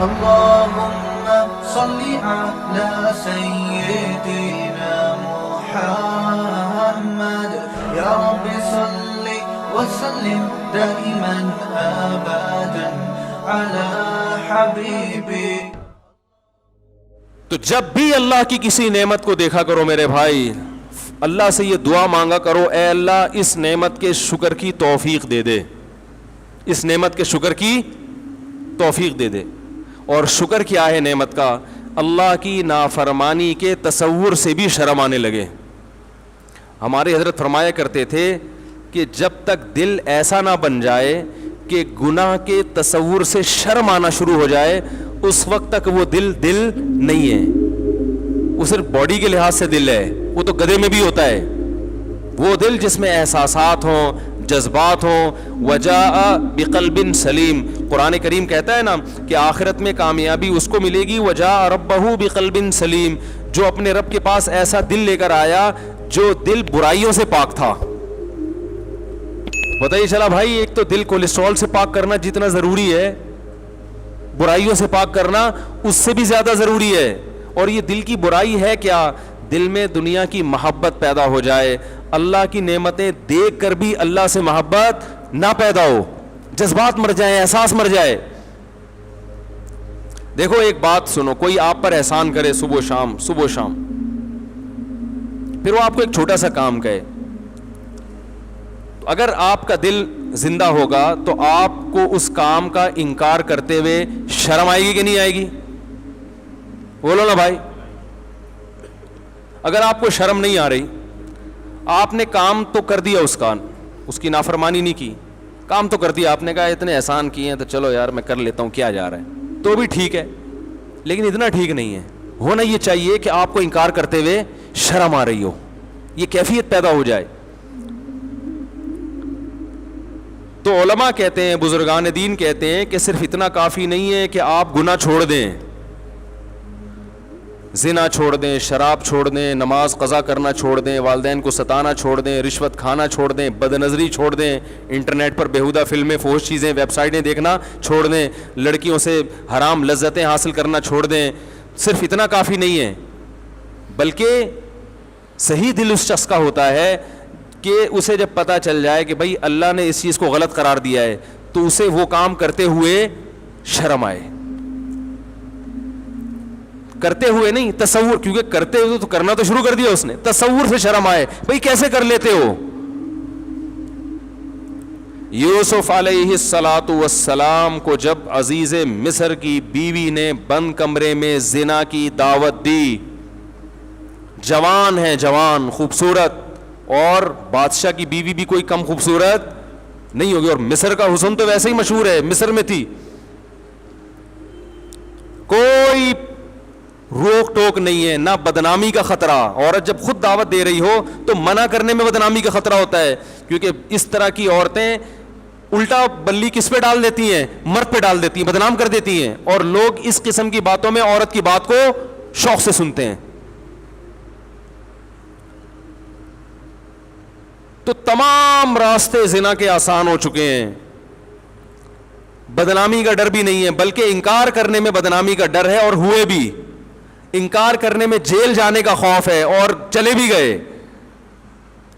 اللهم صل على سيدنا محمد يا رب صل وسلم دائما ابدا على حبيبي. تو جب بھی اللہ کی کسی نعمت کو دیکھا کرو میرے بھائی, اللہ سے یہ دعا مانگا کرو, اے اللہ اس نعمت کے شکر کی توفیق دے دے, اس نعمت کے شکر کی توفیق دے دے. اور شکر کیا ہے نعمت کا؟ اللہ کی نافرمانی کے تصور سے بھی شرم آنے لگے. ہمارے حضرت فرمایا کرتے تھے کہ جب تک دل ایسا نہ بن جائے کہ گناہ کے تصور سے شرم آنا شروع ہو جائے, اس وقت تک وہ دل نہیں ہے. وہ صرف باڈی کے لحاظ سے دل ہے, وہ تو گدھے میں بھی ہوتا ہے. وہ دل جس میں احساسات ہوں, جذبات ہوں. وجاء بقلب سلیم, قرآن کریم کہتا ہے نا کہ آخرت میں کامیابی اس کو ملے گی. وجاء ربہ بقلب سلیم, جو اپنے رب کے پاس ایسا دل لے کر آیا جو دل برائیوں سے پاک تھا. پتہ ہی چلا بھائی, ایک تو دل کولیسٹرول سے پاک کرنا جتنا ضروری ہے, برائیوں سے پاک کرنا اس سے بھی زیادہ ضروری ہے. اور یہ دل کی برائی ہے کیا؟ دل میں دنیا کی محبت پیدا ہو جائے, اللہ کی نعمتیں دیکھ کر بھی اللہ سے محبت نہ پیدا ہو, جذبات مر جائیں, احساس مر جائے. دیکھو ایک بات سنو, کوئی آپ پر احسان کرے صبح و شام, پھر وہ آپ کو ایک چھوٹا سا کام کہے, اگر آپ کا دل زندہ ہوگا تو آپ کو اس کام کا انکار کرتے ہوئے شرم آئے گی کہ نہیں آئے گی؟ بولو نا بھائی. اگر آپ کو شرم نہیں آ رہی, آپ نے کام تو کر دیا, اس کی نافرمانی نہیں کی, کام تو کر دیا, آپ نے کہا اتنے احسان کیے ہیں تو چلو یار میں کر لیتا ہوں, کیا جا رہا ہے, تو بھی ٹھیک ہے, لیکن اتنا ٹھیک نہیں ہے. ہونا یہ چاہیے کہ آپ کو انکار کرتے ہوئے شرم آ رہی ہو, یہ کیفیت پیدا ہو جائے. تو علماء کہتے ہیں, بزرگان دین کہتے ہیں کہ صرف اتنا کافی نہیں ہے کہ آپ گناہ چھوڑ دیں, زنا چھوڑ دیں, شراب چھوڑ دیں, نماز قضا کرنا چھوڑ دیں, والدین کو ستانا چھوڑ دیں, رشوت کھانا چھوڑ دیں, بد نظری چھوڑ دیں, انٹرنیٹ پر بیہودہ فلمیں, فحش چیزیں, ویب سائٹیں دیکھنا چھوڑ دیں, لڑکیوں سے حرام لذتیں حاصل کرنا چھوڑ دیں. صرف اتنا کافی نہیں ہے, بلکہ صحیح دل اس شخص کا ہوتا ہے کہ اسے جب پتہ چل جائے کہ بھائی اللہ نے اس چیز کو غلط قرار دیا ہے تو اسے وہ کام کرتے ہوئے شرم آئے. کرتے ہوئے نہیں, تصور, کیونکہ کرتے ہوئے تو کرنا تو شروع کر دیا اس نے, تصور سے شرم آئے, بھئی کیسے کر لیتے ہو. یوسف علیہ الصلاۃ والسلام کو جب عزیز مصر کی بیوی نے بند کمرے میں زنا کی دعوت دی, جوان ہے, جوان خوبصورت, اور بادشاہ کی بیوی بھی کوئی کم خوبصورت نہیں ہوگی, اور مصر کا حسن تو ویسے ہی مشہور ہے, مصر میں تھی, کوئی روک ٹوک نہیں ہے, نہ بدنامی کا خطرہ. عورت جب خود دعوت دے رہی ہو تو منع کرنے میں بدنامی کا خطرہ ہوتا ہے, کیونکہ اس طرح کی عورتیں الٹا بلی کس پہ ڈال دیتی ہیں؟ مرد پہ ڈال دیتی ہیں, بدنام کر دیتی ہیں, اور لوگ اس قسم کی باتوں میں عورت کی بات کو شوق سے سنتے ہیں. تو تمام راستے زنا کے آسان ہو چکے ہیں, بدنامی کا ڈر بھی نہیں ہے, بلکہ انکار کرنے میں بدنامی کا ڈر ہے, اور ہوئے بھی. انکار کرنے میں جیل جانے کا خوف ہے, اور چلے بھی گئے.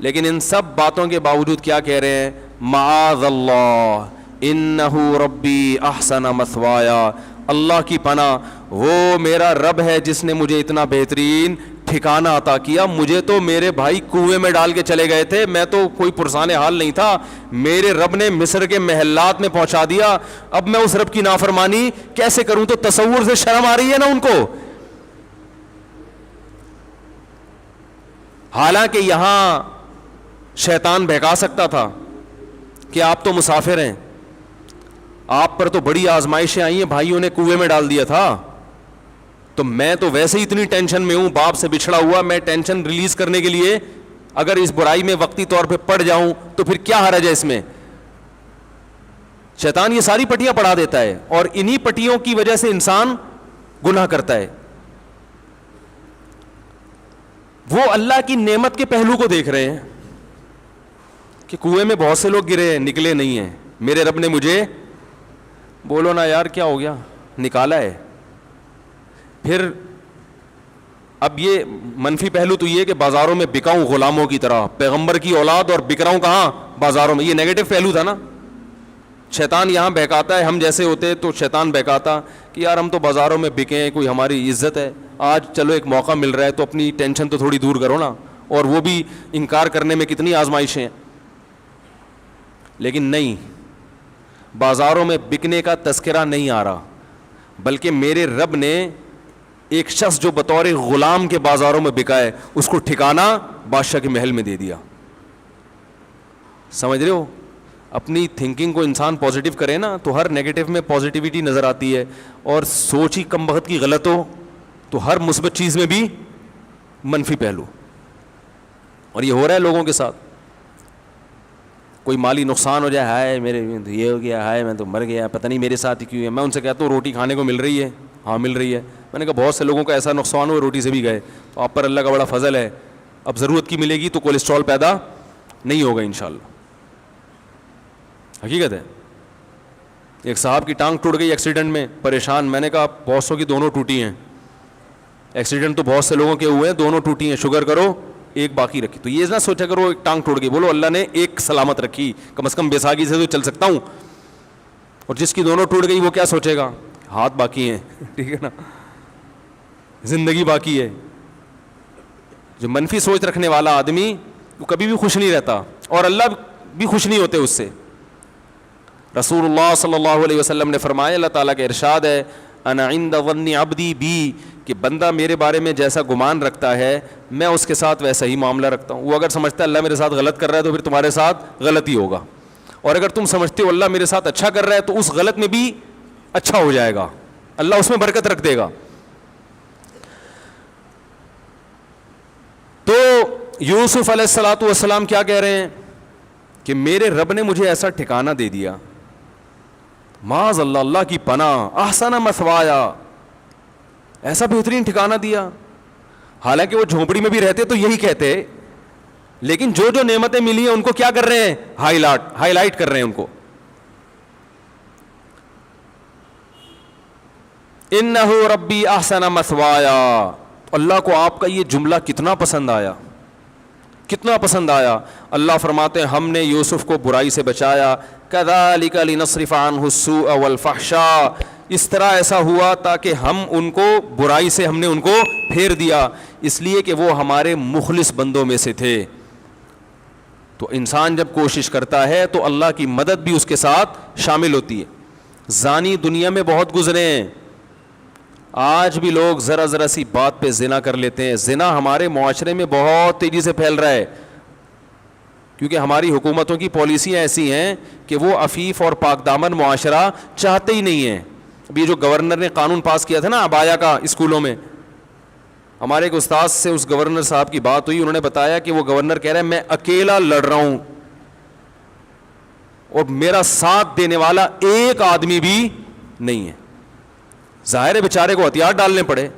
لیکن ان سب باتوں کے باوجود کیا کہہ رہے ہیں؟ معاذ اللہ انہ ربی احسن مثوایا, اللہ کی پناہ, وہ میرا رب ہے جس نے مجھے اتنا بہترین ٹھکانہ عطا کیا. مجھے تو میرے بھائی کنویں میں ڈال کے چلے گئے تھے, میں تو کوئی پرسان حال نہیں تھا, میرے رب نے مصر کے محلات میں پہنچا دیا. اب میں اس رب کی نافرمانی کیسے کروں؟ تو تصور سے شرم آ رہی ہے نا ان کو. حالانکہ یہاں شیطان بہکا سکتا تھا کہ آپ تو مسافر ہیں, آپ پر تو بڑی آزمائشیں آئی ہیں, بھائیوں نے کنویں میں ڈال دیا تھا, تو میں تو ویسے ہی اتنی ٹینشن میں ہوں, باپ سے بچھڑا ہوا, میں ٹینشن ریلیز کرنے کے لیے اگر اس برائی میں وقتی طور پہ پڑ جاؤں تو پھر کیا حرج ہے اس میں. شیطان یہ ساری پٹیاں پڑھا دیتا ہے, اور انہی پٹیوں کی وجہ سے انسان گناہ کرتا ہے. وہ اللہ کی نعمت کے پہلو کو دیکھ رہے ہیں کہ کنویں میں بہت سے لوگ گرے ہیں, نکلے نہیں ہیں, میرے رب نے مجھے, بولو نا یار کیا ہو گیا, نکالا ہے. پھر اب یہ منفی پہلو تو یہ کہ بازاروں میں بکاؤں غلاموں کی طرح, پیغمبر کی اولاد اور بک رہا ہوں کہاں؟ بازاروں میں. یہ نیگیٹو پہلو تھا نا. شیطان یہاں بہکاتا ہے, ہم جیسے ہوتے تو شیطان بہکاتا کہ یار ہم تو بازاروں میں بکیں, کوئی ہماری عزت ہے, آج چلو ایک موقع مل رہا ہے تو اپنی ٹینشن تو تھوڑی دور کرو نا. اور وہ بھی انکار کرنے میں کتنی آزمائشیں ہیں. لیکن نہیں, بازاروں میں بکنے کا تذکرہ نہیں آ رہا, بلکہ میرے رب نے ایک شخص جو بطور غلام کے بازاروں میں بکا ہے اس کو ٹھکانہ بادشاہ کے محل میں دے دیا. سمجھ رہے ہو؟ اپنی تھنکنگ کو انسان پازیٹیو کرے نا تو ہر نیگیٹو میں پازیٹیوٹی نظر آتی ہے, اور سوچ ہی کم وقت کی غلط ہو تو ہر مثبت چیز میں بھی منفی پہلو. اور یہ ہو رہا ہے لوگوں کے ساتھ. کوئی مالی نقصان ہو جائے, ہائے میرے یہ ہو گیا, ہائے میں تو مر گیا, پتہ نہیں میرے ساتھ ہی کیوں ہے. میں ان سے کہتا ہوں روٹی کھانے کو مل رہی ہے؟ ہاں مل رہی ہے. میں نے کہا بہت سے لوگوں کا ایسا نقصان ہوا روٹی سے بھی گئے, تو آپ پر اللہ کا بڑا فضل ہے, اب ضرورت کی ملے گی تو کولیسٹرول پیدا نہیں ہوگا انشاءاللہ. حقیقت ہے. ایک صاحب کی ٹانگ ٹوٹ گئی ایکسیڈنٹ میں, پریشان. میں نے کہا بہت سو کی دونوں ٹوٹی ہیں, ایکسیڈنٹ تو بہت سے لوگوں کے ہوئے ہیں, دونوں ٹوٹی ہیں, شکر کرو ایک باقی رکھی. تو یہ نہ سوچا کرو ایک ٹانگ ٹوٹ گئی, بولو اللہ نے ایک سلامت رکھی, کم از کم بیساگی سے تو چل سکتا ہوں. اور جس کی دونوں ٹوٹ گئی وہ کیا سوچے گا؟ ہاتھ باقی ہیں, ٹھیک ہے نا, زندگی باقی ہے. جو منفی سوچ رکھنے والا آدمی وہ کبھی بھی خوش نہیں رہتا, اور اللہ بھی خوش نہیں ہوتے اس سے. رسول اللہ صلی اللہ علیہ وسلم نے فرمایا, اللہ تعالیٰ کا ارشاد ہے, انا عند ظن عبدی بی, کہ بندہ میرے بارے میں جیسا گمان رکھتا ہے میں اس کے ساتھ ویسا ہی معاملہ رکھتا ہوں. وہ اگر سمجھتا ہے اللہ میرے ساتھ غلط کر رہا ہے تو پھر تمہارے ساتھ غلط ہی ہوگا, اور اگر تم سمجھتے ہو اللہ میرے ساتھ اچھا کر رہا ہے تو اس غلط میں بھی اچھا ہو جائے گا, اللہ اس میں برکت رکھ دے گا. تو یوسف علیہ الصلوۃ والسلام کیا کہہ رہے ہیں کہ میرے رب نے مجھے ایسا ٹھکانہ دے دیا, معاذ اللہ, اللہ کی پناہ, احسن مثوایا, ایسا بہترین ٹھکانہ دیا. حالانکہ وہ جھونپڑی میں بھی رہتے تو یہی کہتے, لیکن جو جو نعمتیں ملی ہیں ان کو کیا کر رہے ہیں؟ ہائی لائٹ کر رہے ہیں ان کو. انہ ربی احسن مثوایا. اللہ کو آپ کا یہ جملہ کتنا پسند آیا, کتنا پسند آیا. اللہ فرماتے ہیں ہم نے یوسف کو برائی سے بچایا, کذالک لنصرف عنہ السوء والفحشاء, اس طرح ایسا ہوا تاکہ ہم ان کو برائی سے ہم نے ان کو پھیر دیا, اس لیے کہ وہ ہمارے مخلص بندوں میں سے تھے. تو انسان جب کوشش کرتا ہے تو اللہ کی مدد بھی اس کے ساتھ شامل ہوتی ہے. زانی دنیا میں بہت گزرے ہیں, آج بھی لوگ ذرا ذرا سی بات پہ زنا کر لیتے ہیں. زنا ہمارے معاشرے میں بہت تیزی سے پھیل رہا ہے, کیونکہ ہماری حکومتوں کی پالیسیاں ایسی ہیں کہ وہ عفیف اور پاک دامن معاشرہ چاہتے ہی نہیں ہیں. ابھی جو گورنر نے قانون پاس کیا تھا نا عبایا کا اسکولوں میں, ہمارے ایک استاد سے اس گورنر صاحب کی بات ہوئی, انہوں نے بتایا کہ وہ گورنر کہہ رہے ہیں میں اکیلا لڑ رہا ہوں اور میرا ساتھ دینے والا ایک آدمی بھی نہیں ہے. ظاہر ہے بیچارے کو ہتھیار ڈالنے پڑے,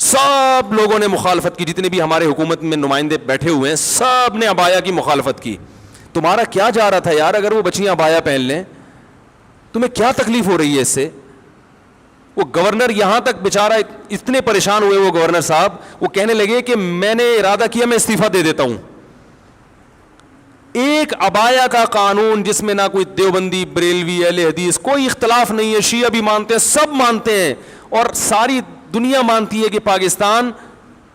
سب لوگوں نے مخالفت کی, جتنے بھی ہمارے حکومت میں نمائندے بیٹھے ہوئے ہیں سب نے عبایا کی مخالفت کی. تمہارا کیا جا رہا تھا یار, اگر وہ بچیاں عبایا پہن لیں تمہیں کیا تکلیف ہو رہی ہے اس سے؟ وہ گورنر یہاں تک بیچارہ اتنے پریشان ہوئے, وہ گورنر صاحب وہ کہنے لگے کہ میں نے ارادہ کیا میں استعفیٰ دے دیتا ہوں. ایک عبایا کا قانون جس میں نہ کوئی دیوبندی, بریلوی, اہل حدیث کوئی اختلاف نہیں ہے, شیعہ بھی مانتے ہیں, سب مانتے ہیں, اور ساری دنیا مانتی ہے کہ پاکستان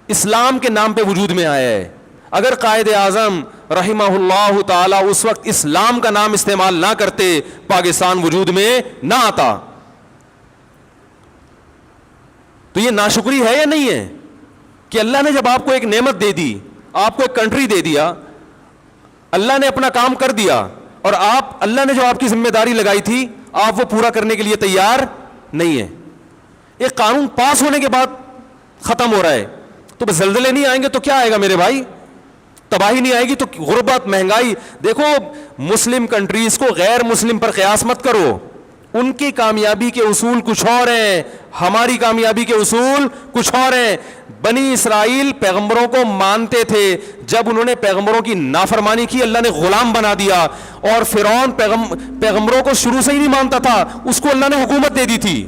اسلام کے نام پہ وجود میں آیا ہے. اگر قائد اعظم رحمہ اللہ تعالی اس وقت اسلام کا نام استعمال نہ کرتے پاکستان وجود میں نہ آتا. تو یہ ناشکری ہے یا نہیں ہے کہ اللہ نے جب آپ کو ایک نعمت دے دی, آپ کو ایک کنٹری دے دیا, اللہ نے اپنا کام کر دیا, اور آپ اللہ نے جو آپ کی ذمہ داری لگائی تھی آپ وہ پورا کرنے کے لیے تیار نہیں ہیں. ایک قانون پاس ہونے کے بعد ختم ہو رہا ہے, تو بس زلزلے نہیں آئیں گے تو کیا آئے گا میرے بھائی؟ تباہی نہیں آئے گی تو غربت, مہنگائی. دیکھو مسلم کنٹریز کو غیر مسلم پر قیاس مت کرو, ان کی کامیابی کے اصول کچھ اور ہیں, ہماری کامیابی کے اصول کچھ اور ہیں. بنی اسرائیل پیغمبروں کو مانتے تھے, جب انہوں نے پیغمبروں کی نافرمانی کی اللہ نے غلام بنا دیا. اور فرعون پیغمبروں کو شروع سے ہی نہیں مانتا تھا, اس کو اللہ نے حکومت دے دی تھی.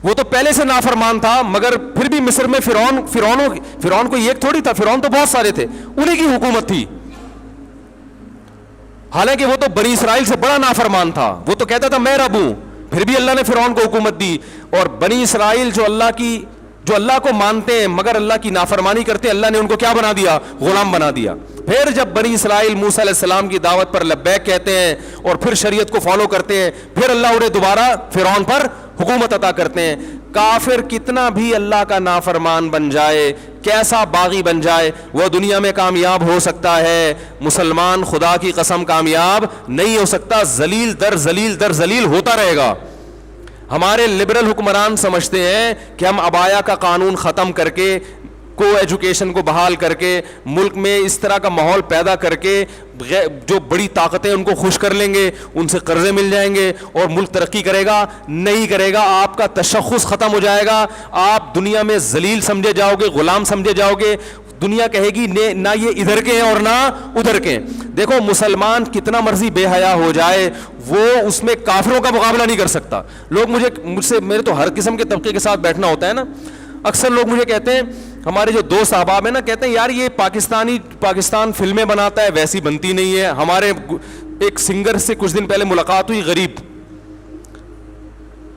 وہ تو پہلے سے نافرمان تھا, مگر پھر بھی مصر میں فرعون کو ایک تھوڑی تھا, فرعون تو بہت سارے تھے, انہیں کی حکومت تھی. حالانکہ وہ تو بنی اسرائیل سے بڑا نافرمان تھا, وہ تو کہتا تھا میں رب ہوں, پھر بھی اللہ نے فرعون کو حکومت دی. اور بنی اسرائیل جو اللہ کو مانتے ہیں مگر اللہ کی نافرمانی کرتے ہیں, اللہ نے ان کو کیا بنا دیا؟ غلام بنا دیا. پھر جب بنی اسرائیل موسیٰ علیہ السلام کی دعوت پر لبیک کہتے ہیں اور پھر شریعت کو فالو کرتے ہیں, پھر اللہ انہیں دوبارہ فرعون پر حکومت عطا کرتے ہیں. کافر کتنا بھی اللہ کا نافرمان بن جائے, کیسا باغی بن جائے, وہ دنیا میں کامیاب ہو سکتا ہے. مسلمان خدا کی قسم کامیاب نہیں ہو سکتا, ذلیل در ذلیل در ذلیل ہوتا رہے گا. ہمارے لبرل حکمران سمجھتے ہیں کہ ہم عبایا کا قانون ختم کر کے, کو ایجوکیشن کو بحال کر کے, ملک میں اس طرح کا ماحول پیدا کر کے جو بڑی طاقتیں ان کو خوش کر لیں گے, ان سے قرضے مل جائیں گے اور ملک ترقی کرے گا. نہیں کرے گا, آپ کا تشخص ختم ہو جائے گا, آپ دنیا میں ذلیل سمجھے جاؤ گے, غلام سمجھے جاؤ گے. دنیا کہے گی نہ یہ ادھر کے ہیں اور نہ ادھر کے. دیکھو مسلمان کتنا مرضی بے حیا ہو جائے, وہ اس میں کافروں کا مقابلہ نہیں کر سکتا. لوگ مجھ سے میرے تو ہر قسم کے طبقے کے ساتھ بیٹھنا ہوتا ہے نا, اکثر لوگ مجھے کہتے ہیں, ہمارے جو دوست احباب ہیں نا, کہتے ہیں یار یہ پاکستان فلمیں بناتا ہے, ویسی بنتی نہیں ہے. ہمارے ایک سنگر سے کچھ دن پہلے ملاقات ہوئی, غریب,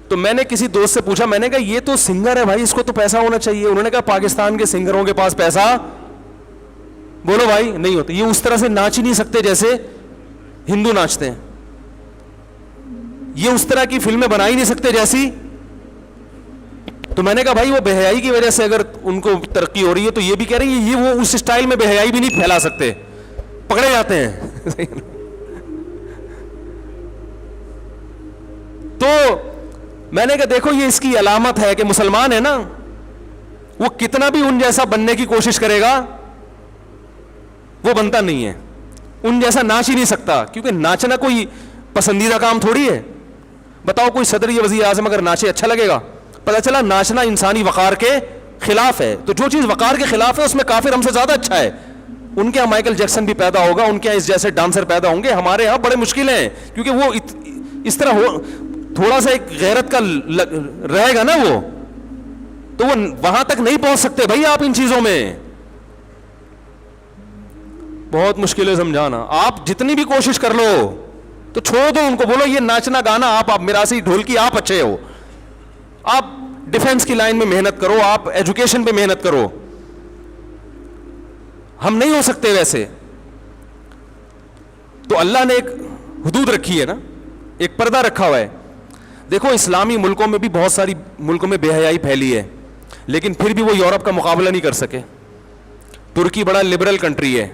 تو میں نے کسی دوست سے پوچھا, میں نے کہا یہ تو سنگر ہے بھائی, اس کو تو پیسہ ہونا چاہیے. انہوں نے کہا پاکستان کے سنگروں کے پاس پیسہ, بولو بھائی, نہیں ہوتا. یہ اس طرح سے ناچ ہی نہیں سکتے جیسے ہندو ناچتے ہیں, یہ اس طرح کی فلمیں بنا ہی نہیں سکتے جیسی. تو میں نے کہا بھائی وہ بے حیائی کی وجہ سے اگر ان کو ترقی ہو رہی ہے تو یہ بھی کہہ رہی ہے یہ وہ اس اسٹائل میں بے حیائی بھی نہیں پھیلا سکتے, پکڑے جاتے ہیں. تو میں نے کہا دیکھو یہ اس کی علامت ہے کہ مسلمان ہے نا, وہ کتنا بھی ان جیسا بننے کی کوشش کرے گا وہ بنتا نہیں ہے, ان جیسا ناچ ہی نہیں سکتا, کیونکہ ناچنا کوئی پسندیدہ کام تھوڑی ہے. بتاؤ کوئی صدر یا وزیر اعظم اگر ناچے اچھا لگے گا؟ پتہ چلا ناچنا انسانی وقار کے خلاف ہے. تو جو چیز وقار کے خلاف ہے اس میں کافر ہم سے زیادہ اچھا ہے. ان کے یہاں مائیکل جیکسن بھی پیدا ہوگا, ان کے یہاں اس جیسے ڈانسر پیدا ہوں گے, ہمارے یہاں بڑے مشکل ہیں, کیونکہ وہ اس طرح ہو تھوڑا سا ایک غیرت کا رہے گا نا وہ, تو وہ وہاں تک نہیں پہنچ سکتے بھائی آپ ان چیزوں میں. بہت مشکل ہے سمجھانا. آپ جتنی بھی کوشش کر لو تو چھوڑ دو ان کو, بولو یہ ناچنا گانا آپ میراثی ڈھولکی آپ اچھے ہو, آپ ڈیفنس کی لائن میں محنت کرو, آپ ایجوکیشن پہ محنت کرو. ہم نہیں ہو سکتے ویسے. تو اللہ نے ایک حدود رکھی ہے نا, ایک پردہ رکھا ہوا ہے. دیکھو اسلامی ملکوں میں بھی بہت ساری ملکوں میں بے حیائی پھیلی ہے, لیکن پھر بھی وہ یورپ کا مقابلہ نہیں کر سکے. ترکی بڑا لبرل کنٹری ہے,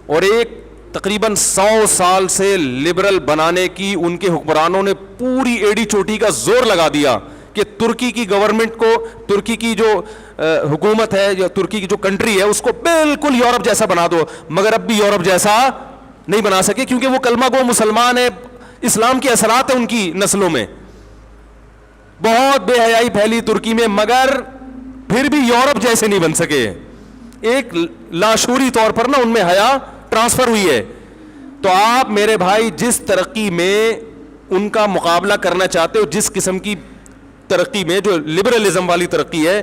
اور ایک تقریباً 100 سال سے لبرل بنانے کی ان کے حکمرانوں نے پوری ایڑی چوٹی کا زور لگا دیا کہ ترکی کی گورنمنٹ کو, ترکی کی جو حکومت ہے یا ترکی کی جو کنٹری ہے اس کو بالکل یورپ جیسا بنا دو, مگر اب بھی یورپ جیسا نہیں بنا سکے, کیونکہ وہ کلمہ گو مسلمان ہے, اسلام کے اثرات ہیں ان کی نسلوں میں. بہت بے حیائی پھیلی ترکی میں, مگر پھر بھی یورپ جیسے نہیں بن سکے. ایک لاشعوری طور پر نا ان میں حیا ٹرانسفر ہوئی ہے. تو آپ میرے بھائی جس ترقی میں ان کا مقابلہ کرنا چاہتے ہو, جس قسم کی ترقی میں جو لبرلزم والی ترقی ہے,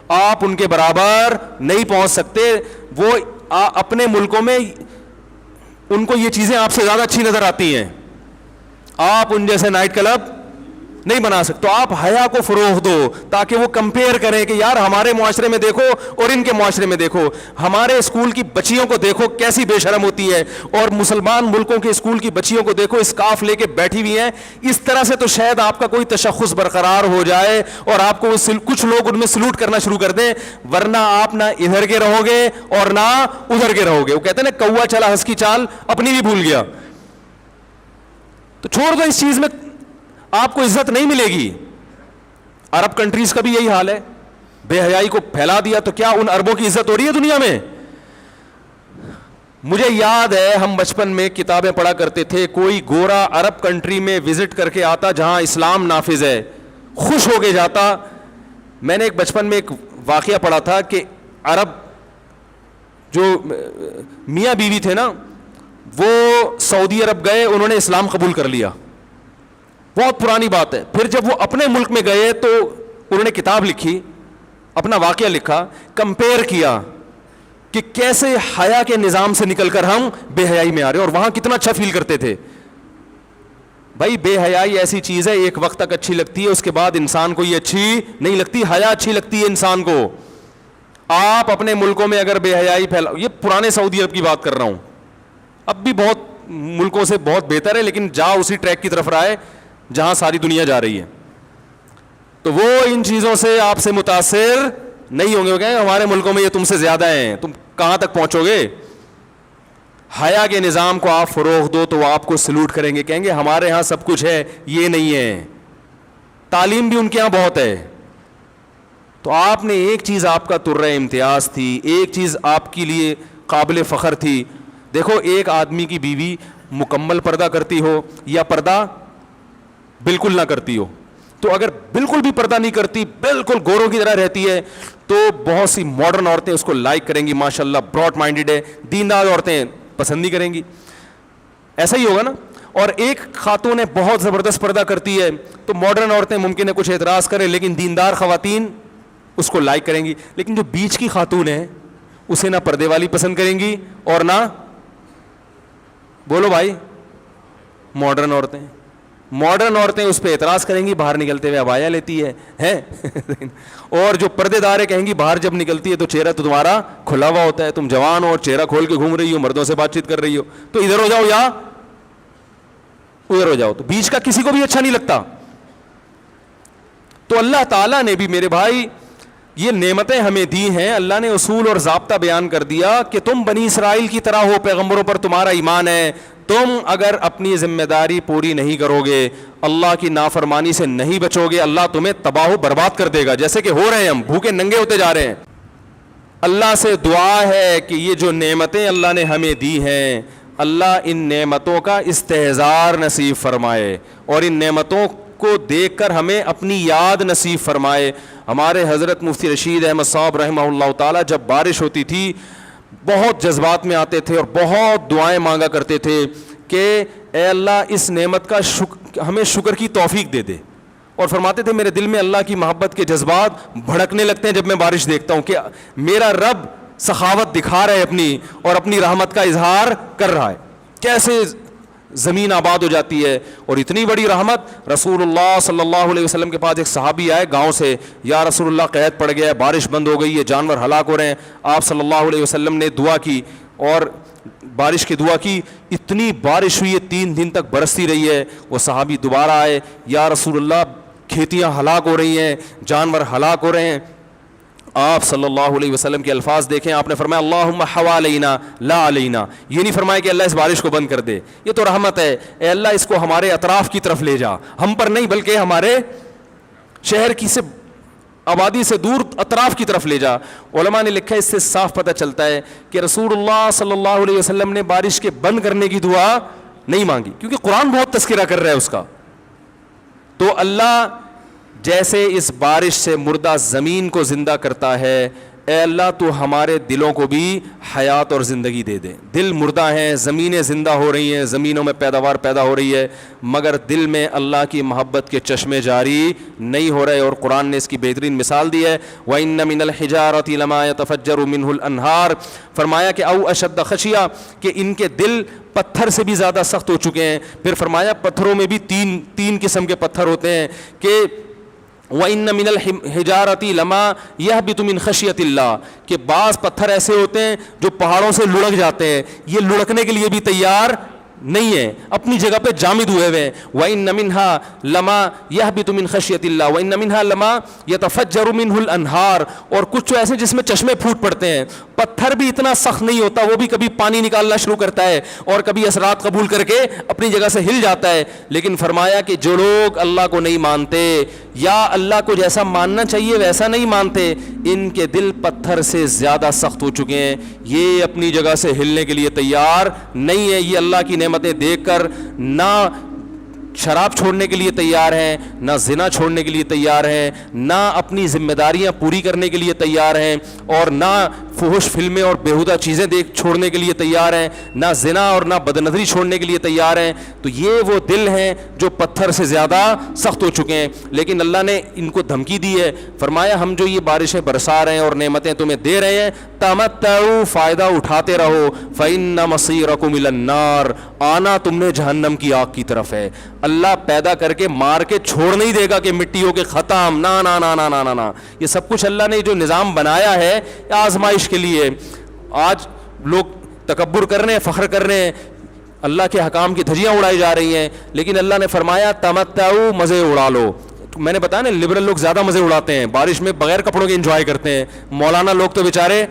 آپ ان کے برابر نہیں پہنچ سکتے. وہ اپنے ملکوں میں ان کو یہ چیزیں آپ سے زیادہ اچھی نظر آتی ہیں, آپ ان جیسے نائٹ کلب نہیں بنا سکتے. تو آپ حیا کو فروغ دو تاکہ وہ کمپیئر کریں کہ یار ہمارے معاشرے میں دیکھو اور ان کے معاشرے میں دیکھو, ہمارے اسکول کی بچیوں کو دیکھو کیسی بے شرم ہوتی ہے, اور مسلمان ملکوں کے اسکول کی بچیوں کو دیکھو اسکارف لے کے بیٹھی ہوئی ہیں. اس طرح سے تو شاید آپ کا کوئی تشخص برقرار ہو جائے اور آپ کو کچھ لوگ ان میں سلوٹ کرنا شروع کر دیں, ورنہ آپ نہ ادھر کے رہو گے اور نہ ادھر کے رہو گے. وہ کہتے ہیں نا کوا چلا ہنس کی چال اپنی بھی بھول گیا. تو چھوڑ دو اس چیز میں, آپ کو عزت نہیں ملے گی. عرب کنٹریز کا بھی یہی حال ہے, بے حیائی کو پھیلا دیا تو کیا ان عربوں کی عزت ہو رہی ہے دنیا میں؟ مجھے یاد ہے ہم بچپن میں کتابیں پڑھا کرتے تھے, کوئی گورا عرب کنٹری میں وزٹ کر کے آتا جہاں اسلام نافذ ہے, خوش ہو کے جاتا. میں نے ایک بچپن میں ایک واقعہ پڑھا تھا کہ عرب جو میاں بیوی تھے نا, وہ سعودی عرب گئے, انہوں نے اسلام قبول کر لیا, بہت پرانی بات ہے. پھر جب وہ اپنے ملک میں گئے تو انہوں نے کتاب لکھی, اپنا واقعہ لکھا, کمپیئر کیا کہ کیسے حیا کے نظام سے نکل کر ہم بے حیائی میں آ رہے ہیں, اور وہاں کتنا اچھا فیل کرتے تھے. بھائی بے حیائی ایسی چیز ہے, ایک وقت تک اچھی لگتی ہے, اس کے بعد انسان کو یہ اچھی نہیں لگتی. حیا اچھی لگتی ہے انسان کو. آپ اپنے ملکوں میں اگر بے حیائی پھیلاؤ, یہ پرانے سعودی عرب کی بات کر رہا ہوں, اب بھی بہت ملکوں سے بہت بہتر ہے, لیکن جا اسی ٹریک کی طرف رہا ہے جہاں ساری دنیا جا رہی ہے. تو وہ ان چیزوں سے آپ سے متاثر نہیں ہوں گے, وہ کہیں ہمارے ملکوں میں یہ تم سے زیادہ ہیں, تم کہاں تک پہنچو گے. حیا کے نظام کو آپ فروغ دو تو وہ آپ کو سلوٹ کریں گے, کہیں گے ہمارے ہاں سب کچھ ہے, یہ نہیں ہے. تعلیم بھی ان کے ہاں بہت ہے. تو آپ نے ایک چیز آپ کا ترہ امتیاز تھی, ایک چیز آپ کے لیے قابل فخر تھی. دیکھو ایک آدمی کی بیوی مکمل پردہ کرتی ہو یا پردہ بالکل نہ کرتی ہو, تو اگر بالکل بھی پردہ نہیں کرتی, بالکل گوروں کی طرح رہتی ہے, تو بہت سی ماڈرن عورتیں اس کو لائک کریں گی, ماشاءاللہ براڈ مائنڈیڈ ہے. دیندار عورتیں پسند نہیں کریں گی. ایسا ہی ہوگا نا. اور ایک خاتون بہت زبردست پردہ کرتی ہے, تو ماڈرن عورتیں ممکن ہے کچھ اعتراض کریں, لیکن دیندار خواتین اس کو لائک کریں گی. لیکن جو بیچ کی خاتون ہے اسے نہ پردے والی پسند کریں گی اور نہ, بولو بھائی, ماڈرن عورتیں. ماڈرن عورتیں اس پہ اعتراض کریں گی, باہر نکلتے ہوئے عبایا لیتی ہے اور جو پردے دار ہے کہیں گی باہر جب نکلتی ہے تو چہرہ تو تمہارا کھلا ہوا ہوتا ہے, تم جوان ہو اور چہرہ کھول کے گھوم رہی ہو, مردوں سے بات چیت کر رہی ہو, تو ادھر ہو جاؤ یا ادھر ہو جاؤ. تو بیچ کا کسی کو بھی اچھا نہیں لگتا. تو اللہ تعالیٰ نے بھی میرے بھائی یہ نعمتیں ہمیں دی ہیں. اللہ نے اصول اور ضابطہ بیان کر دیا کہ تم بنی اسرائیل کی طرح ہو, پیغمبروں پر تمہارا ایمان ہے. تم اگر اپنی ذمہ داری پوری نہیں کرو گے, اللہ کی نافرمانی سے نہیں بچو گے, اللہ تمہیں تباہ و برباد کر دے گا, جیسے کہ ہو رہے ہیں, ہم بھوکے ننگے ہوتے جا رہے ہیں. اللہ سے دعا ہے کہ یہ جو نعمتیں اللہ نے ہمیں دی ہیں, اللہ ان نعمتوں کا استحضار نصیب فرمائے, اور ان نعمتوں کو دیکھ کر ہمیں اپنی یاد نصیب فرمائے. ہمارے حضرت مفتی رشید احمد صاحب رحمہ اللہ تعالی جب بارش ہوتی تھی بہت جذبات میں آتے تھے اور بہت دعائیں مانگا کرتے تھے کہ اے اللہ اس نعمت کا ہمیں شکر کی توفیق دے دے. اور فرماتے تھے میرے دل میں اللہ کی محبت کے جذبات بھڑکنے لگتے ہیں جب میں بارش دیکھتا ہوں کہ میرا رب سخاوت دکھا رہا ہے اپنی, اور اپنی رحمت کا اظہار کر رہا ہے. کیسے زمین آباد ہو جاتی ہے. اور اتنی بڑی رحمت, رسول اللہ صلی اللہ علیہ وسلم کے پاس ایک صحابی آئے گاؤں سے, یا رسول اللہ قحط پڑ گیا ہے, بارش بند ہو گئی ہے, جانور ہلاک ہو رہے ہیں. آپ صلی اللہ علیہ وسلم نے دعا کی اور بارش کی دعا کی, اتنی بارش ہوئی ہے 3 دن تک برستی رہی ہے. وہ صحابی دوبارہ آئے, یا رسول اللہ کھیتیاں ہلاک ہو رہی ہیں, جانور ہلاک ہو رہے ہیں. آپ صلی اللہ علیہ وسلم کے الفاظ دیکھیں, آپ نے فرمایا اللہم حوالینا لا علینا. یہ نہیں فرمایا کہ اللہ اس بارش کو بند کر دے, یہ تو رحمت ہے, اے اللہ اس کو ہمارے اطراف کی طرف لے جا, ہم پر نہیں بلکہ ہمارے شہر کی سے آبادی سے دور اطراف کی طرف لے جا. علماء نے لکھا اس سے صاف پتہ چلتا ہے کہ رسول اللہ صلی اللہ علیہ وسلم نے بارش کے بند کرنے کی دعا نہیں مانگی, کیونکہ قرآن بہت تذکرہ کر رہا ہے اس کا. تو اللہ جیسے اس بارش سے مردہ زمین کو زندہ کرتا ہے, اے اللہ تو ہمارے دلوں کو بھی حیات اور زندگی دے دے. دل مردہ ہیں, زمینیں زندہ ہو رہی ہیں, زمینوں میں پیداوار پیدا ہو رہی ہے, مگر دل میں اللہ کی محبت کے چشمے جاری نہیں ہو رہے. اور قرآن نے اس کی بہترین مثال دی ہے, وَإِنَّ مِنَ الْحِجَارَةِ لَمَا يَتَفَجَّرُ مِنْهُ الْأَنْهَارُ. فرمایا کہ او اشد خشیہ, کہ ان کے دل پتھر سے بھی زیادہ سخت ہو چکے ہیں. پھر فرمایا پتھروں میں بھی تین قسم کے پتھر ہوتے ہیں کہ وَإِنَّ مِنَ الْحِجَارَةِ لَمَا يَهْبِطُ مِنْ خَشْيَةِ اللَّهِ, کہ بعض پتھر ایسے ہوتے ہیں جو پہاڑوں سے لڑک جاتے ہیں, یہ لڑکنے کے لیے بھی تیار نہیں ہے, اپنی جگہ پہ جامد ہوئے ہوئے ہیں. وَإِنَّ مِنْهَا لَمَا يَهْبِطُ مِنْ خَشْيَةِ اللَّهِ وَإِنَّ مِنْهَا لَمَا يَتَفَجَّرُ مِنْهُ الْأَنْهَارُ, اور کچھ ایسے جس میں چشمے پھوٹ پڑتے ہیں. پتھر بھی اتنا سخت نہیں ہوتا, وہ بھی کبھی پانی نکالنا شروع کرتا ہے اور کبھی اثرات قبول کر کے اپنی جگہ سے ہل جاتا ہے. لیکن فرمایا کہ جو لوگ اللہ کو نہیں مانتے یا اللہ کو جیسا ماننا چاہیے ویسا نہیں مانتے, ان کے دل پتھر سے زیادہ سخت ہو چکے ہیں, یہ اپنی جگہ سے ہلنے کے لیے تیار نہیں ہے. یہ اللہ کی نعمتیں دیکھ کر نہ شراب چھوڑنے کے لیے تیار ہیں, نہ زنا چھوڑنے کے لیے تیار ہیں, نہ اپنی ذمہ داریاں پوری کرنے کے لیے تیار ہیں, اور نہ فحش فلمیں اور بیہودہ چیزیں چھوڑنے کے لیے تیار ہیں, نہ زنا اور نہ بدنظری چھوڑنے کے لیے تیار ہیں. تو یہ وہ دل ہیں جو پتھر سے زیادہ سخت ہو چکے ہیں. لیکن اللہ نے ان کو دھمکی دی ہے, فرمایا ہم جو یہ بارشیں برسا رہے ہیں اور نعمتیں تمہیں دے رہے ہیں, تمتعوا, فائدہ اٹھاتے رہو, فإن مصیرکم الی النار, آنا تم نے جہنم کی آگ کی طرف ہے. اللہ پیدا کر کے مار کے چھوڑ نہیں دے گا کہ مٹی ہو کے ختم, نا نا نا نا نا نا. یہ سب کچھ اللہ نے جو نظام بنایا ہے آزمائش کے لیے. آج لوگ تکبر کر رہے ہیں, فخر کر رہے ہیں, اللہ کے حکام کی دھجیاں اڑائی جا رہی ہیں, لیکن اللہ نے فرمایا تمتعوا, مزے اڑا لو. میں نے بتایا نا لبرل لوگ زیادہ مزے اڑاتے ہیں, بارش میں بغیر کپڑوں کے انجوائے کرتے ہیں. مولانا لوگ تو بیچارے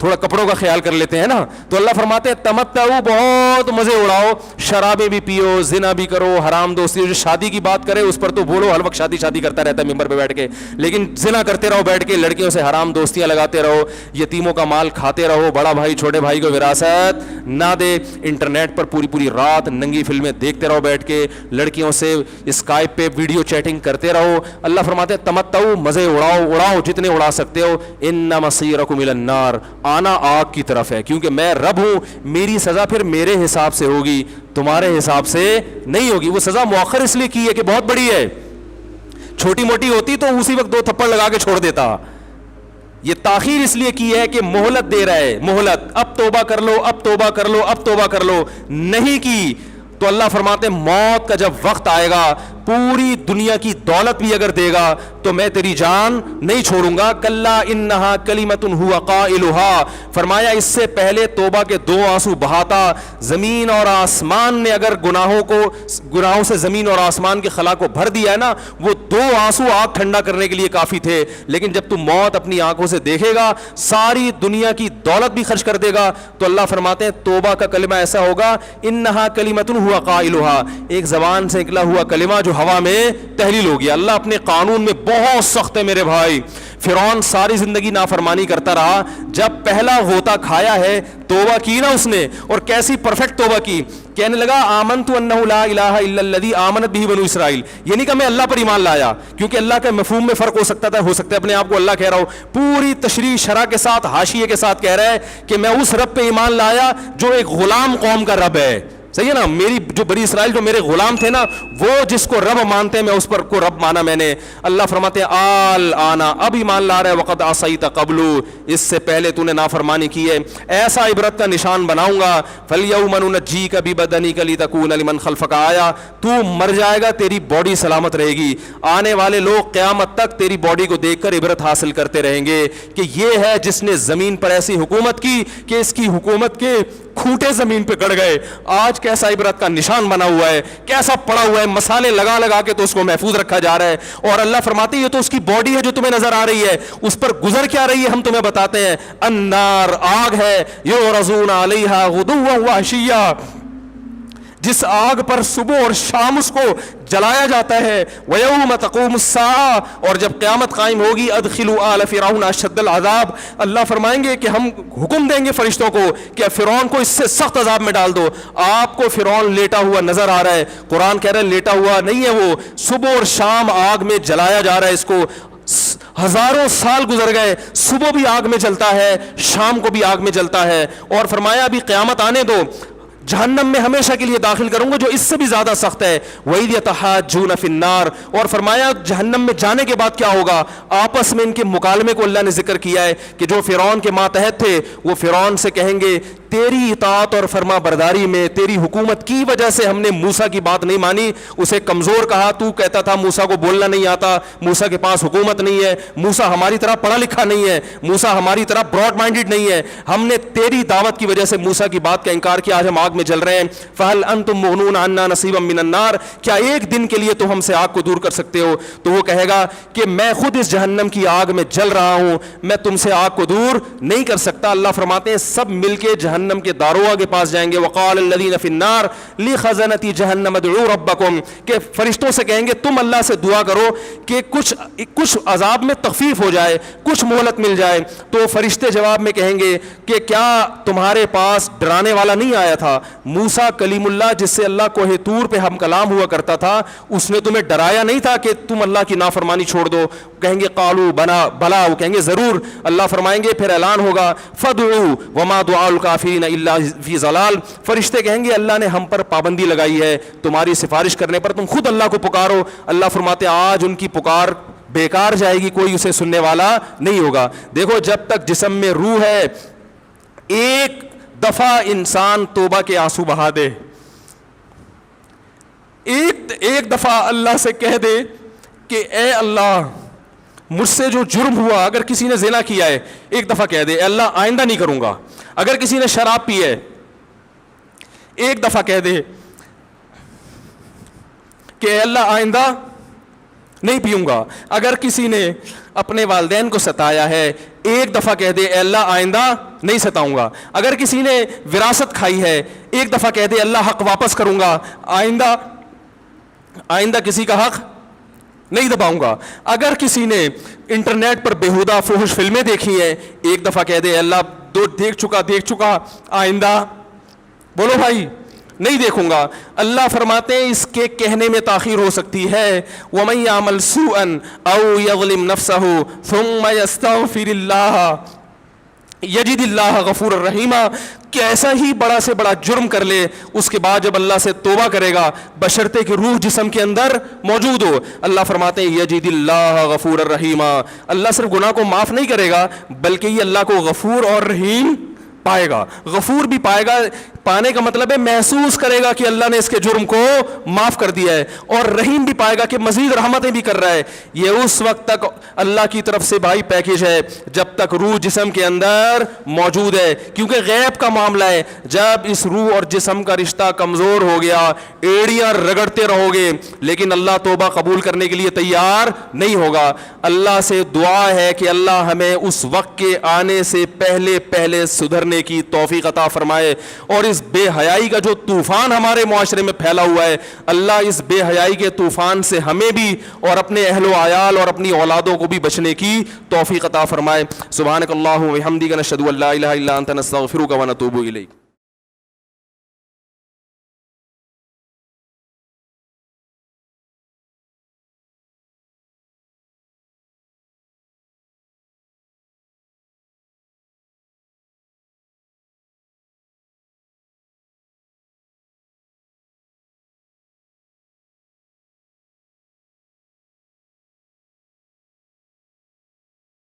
تھوڑا کپڑوں کا خیال کر لیتے ہیں نا. تو اللہ فرماتے ہیں تمتعوا, بہت مزے اڑاؤ, شرابیں بھی پیو, زنا بھی کرو, حرام دوستی. جو شادی کی بات کرے اس پر تو بولو ہر وقت شادی شادی کرتا رہتا ہے ممبر پہ بیٹھ کے, لیکن زنا کرتے رہو بیٹھ کے, لڑکیوں سے حرام دوستیاں لگاتے رہو, یتیموں کا مال کھاتے رہو, بڑا بھائی چھوٹے بھائی کو وراثت نہ دے, انٹرنیٹ پر پوری پوری رات ننگی فلمیں دیکھتے رہو بیٹھ کے, لڑکیوں سے اسکائپ پہ ویڈیو چیٹنگ کرتے رہو. اللہ فرماتے ہیں تمتعوا, مزے اڑاؤ, اڑاؤ جتنے اڑا سکتے ہو. ان مصیرکم الی النار, آنا آگ کی طرف ہے, کیونکہ میں رب ہوں, میری سزا پھر میرے حساب سے ہوگی, تمہارے حساب سے نہیں ہوگی. وہ سزا مؤخر اس لیے کی ہے کہ بہت بڑی ہے, چھوٹی موٹی ہوتی تو اسی وقت 2 تھپڑ لگا کے چھوڑ دیتا. یہ تاخیر اس لیے کی ہے کہ مہلت دے رہا ہے, مہلت, اب توبہ کر لو, اب توبہ کر لو, اب توبہ کر لو. نہیں کی تو اللہ فرماتے ہیں موت کا جب وقت آئے گا, پوری دنیا کی دولت بھی اگر دے گا تو میں تیری جان نہیں چھوڑوں گا. کلا انہا کلمۃ ہوا قائلھا, فرمایا اس سے پہلے توبہ کے 2 آنسو بہاتا. زمین اور آسمان نے اگر گناہوں سے زمین اور آسمان کے خلا کو بھر دیا ہے نا, وہ 2 آنسو آگ ٹھنڈا کرنے کے لیے کافی تھے. لیکن جب تم موت اپنی آنکھوں سے دیکھے گا, ساری دنیا کی دولت بھی خرچ کر دے گا, تو اللہ فرماتے ہیں توبہ کا کلمہ ایسا ہوگا, انہا کلمۃ ہوا قائلھا, ایک زبان سے نکلا ہوا کلمہ جو ہوا میں تحلیل ہو گیا. اللہ اپنے قانون میں بہت سخت ہے میرے بھائی. فرعون ساری زندگی نافرمانی کرتا رہا, جب پہلا غوطہ کھایا ہے توبہ کی نا اس نے, اور کیسی پرفیکٹ توبہ کی, کہنے لگا آمنت انہ لا الہ الا الذی آمنت بہ بنو اسرائیل. یہ نہیں کہ میں اللہ پر ایمان لایا, کیونکہ اللہ کے مفہوم میں فرق ہو سکتا تھا, ہو سکتا ہے اپنے آپ کو اللہ کہہ رہا ہو, پوری تشریح شرح کے ساتھ حاشیے کے ساتھ کہہ رہا ہے کہ میں اس رب پہ ایمان لایا جو ایک غلام قوم کا رب ہے. صحیح ہے نا, میری جو بنی اسرائیل جو میرے غلام تھے نا, وہ جس کو رب مانتے ہیں میں اس پر کو رب مانا میں نے. اللہ فرماتے ہیں آل آنا, اب ایمان لا رہا ہے, وقد عصیت قبل, اس سے پہلے تو نے نافرمانی کی ہے, ایسا عبرت کا نشان بناؤں گا. فالیوم ننجیک ببدنک لتکون لمن خلفک آیا, تو مر جائے گا تیری باڈی سلامت رہے گی, آنے والے لوگ قیامت تک تیری باڈی کو دیکھ کر عبرت حاصل کرتے رہیں گے کہ یہ ہے جس نے زمین پر ایسی حکومت کی کہ اس کی حکومت کے کھوٹے زمین پہ گڑ گئے. آج کیسا عبرت کا نشان بنا ہوا ہے, کیسا پڑا ہوا ہے, مسالے لگا لگا کے تو اس کو محفوظ رکھا جا رہا ہے. اور اللہ فرماتے ہیں یہ تو اس کی باڈی ہے جو تمہیں نظر آ رہی ہے, اس پر گزر کیا رہی ہے ہم تمہیں بتاتے ہیں. النار, آگ ہے, یعرضون علیہا غدوا وعشیا, جس آگ پر صبح اور شام اس کو جلایا جاتا ہے. وَيَوْمَ تَقُومُ السَّاعَةُ, اور جب قیامت قائم ہوگی, أَدْخِلُوا آلَ فِرْعَوْنَ أَشَدَّ الْعَذَابِ, اللہ فرمائیں گے کہ ہم حکم دیں گے فرشتوں کو کہ فرعون کو اس سے سخت عذاب میں ڈال دو. آپ کو فرعون لیٹا ہوا نظر آ رہا ہے, قرآن کہہ رہا ہے لیٹا ہوا نہیں ہے, وہ صبح اور شام آگ میں جلایا جا رہا ہے. اس کو ہزاروں سال گزر گئے, صبح بھی آگ میں جلتا ہے, شام کو بھی آگ میں جلتا ہے. اور فرمایا ابھی قیامت آنے دو, جہنم میں ہمیشہ کے لیے داخل کروں گا جو اس سے بھی زیادہ سخت ہے. وَإِذْ يَتَحَاجُّونَ فِي النَّارِ, اور فرمایا جہنم میں جانے کے بعد کیا ہوگا, آپس میں ان کے مکالمے کو اللہ نے ذکر کیا ہے کہ جو فرعون کے ماتحت تھے وہ فرعون سے کہیں گے تیری اطاعت اور فرما برداری میں تیری حکومت کی وجہ سے ہم نے موسیٰ کی بات نہیں مانی, اسے کمزور کہا, تو کہتا تھا موسیٰ کو بولنا نہیں آتا, موسیٰ کے پاس حکومت نہیں ہے, موسیٰ ہماری طرح پڑھا لکھا نہیں ہے, موسیٰ ہماری طرح براڈ مائنڈڈ نہیں ہے, ہم نے تیری دعوت کی وجہ سے موسیٰ کی بات کا انکار کیا, آج ہم آگ میں جل رہے ہیں. فَهَلْ أَنْتُمْ مُغْنُونَ عَنَّا نَصِيبًا مِّنَ النَّارِ, کیا ایک دن کے لیے تو ہم سے آگ کو دور کر سکتے ہو؟ تو وہ کہے گا کہ میں خود اس جہنم کی آگ میں جل رہا ہوں, میں تم سے آگ کو دور نہیں کر سکتا. اللہ فرماتے ہیں سب مل کے جہنم کے داروغ کے پاس جائیں گے. وقال الذین فی النار لخزنۃ جہنم ادعوا ربکم, کہ فرشتوں سے کہیں گے تم اللہ سے دعا کرو کہ کچھ عذاب میں تخفیف ہو جائے, کچھ مہلت مل جائے. تو فرشتے جواب میں کہیں گے کہ کیا تمہارے پاس ڈرانے والا نہیں آیا تھا؟ موسیٰ کلیم اللہ جس سے اللہ کوہ طور پہ ہم کلام ہوا کرتا تھا, اس نے تمہیں ڈرایا نہیں تھا کہ تم اللہ کی نافرمانی چھوڑ دو؟ کہیں گے قالوا بلا, وہ کہیں گے ضرور. اللہ فرمائیں گے پھر اعلان ہوگا فادعوا وما دعاء الکافرین الا فی ضلال, فرشتے کہیں گے اللہ نے ہم پر پابندی لگائی ہے تمہاری سفارش کرنے پر, تم خود اللہ کو پکارو. اللہ فرماتے آج ان کی پکار بیکار جائے گی, کوئی اسے سننے والا نہیں ہوگا. دیکھو جب تک جسم میں روح ہے, ایک دفعہ انسان توبہ کے آنسو بہا دے, ایک دفعہ اللہ سے کہہ دے کہ اے اللہ مجھ سے جو جرم ہوا, اگر کسی نے زنا کیا ہے ایک دفعہ کہہ دے اے اللہ آئندہ نہیں کروں گا. اگر کسی نے شراب پی ہے ایک دفعہ کہہ دے کہ اے اللہ آئندہ نہیں پیوں گا. اگر کسی نے اپنے والدین کو ستایا ہے ایک دفعہ کہہ دے اے اللہ آئندہ نہیں ستاؤں گا. اگر کسی نے وراثت کھائی ہے ایک دفعہ کہہ دے اللہ حق واپس کروں گا, آئندہ کسی کا حق نہیں دباؤں گا. اگر کسی نے انٹرنیٹ پر بیہودہ فحش فلمیں دیکھی ہیں ایک دفعہ کہہ دے اللہ دیکھ چکا آئندہ بولو بھائی نہیں دیکھوں گا. اللہ فرماتے ہیں اس کے کہنے میں تاخیر ہو سکتی ہے. وَمَن يَعْمَلْ سُوءًا أَوْ يَظْلِمْ نَفْسَهُ ثُمَّ يَسْتَغْفِرِ اللَّهَ یجد اللہ غفور الرحیم, کہ ایسا ہی بڑا سے بڑا جرم کر لے, اس کے بعد جب اللہ سے توبہ کرے گا بشرطے کہ روح جسم کے اندر موجود ہو, اللہ فرماتے ہیں یجد اللہ غفور الرحیم, اللہ صرف گناہ کو معاف نہیں کرے گا بلکہ یہ اللہ کو غفور اور رحیم پائے گا. غفور بھی پائے گا, پانے کا مطلب ہے محسوس کرے گا کہ اللہ نے اس کے جرم کو معاف کر دیا ہے, اور رحیم بھی پائے گا کہ مزید رحمتیں بھی کر رہا ہے. یہ اس وقت تک اللہ کی طرف سے بھائی پیکیج ہے جب تک روح جسم کے اندر موجود ہے, کیونکہ غیب کا معاملہ ہے. جب اس روح اور جسم کا رشتہ کمزور ہو گیا ایڑیاں رگڑتے رہو گے لیکن اللہ توبہ قبول کرنے کے لیے تیار نہیں ہوگا. اللہ سے دعا ہے کہ اللہ ہمیں اس وقت کے آنے سے پہلے سدھرنے کی توفیق عطا فرمائے, اور اس بے حیائی کا جو طوفان ہمارے معاشرے میں پھیلا ہوا ہے اللہ اس بے حیائی کے طوفان سے ہمیں بھی اور اپنے اہل و عیال اور اپنی اولادوں کو بھی بچنے کی توفیق عطا فرمائے. سبحانک اللہم و بحمدک نشہد ان لا الہ الا انت نستغفرک و نتوب الیک.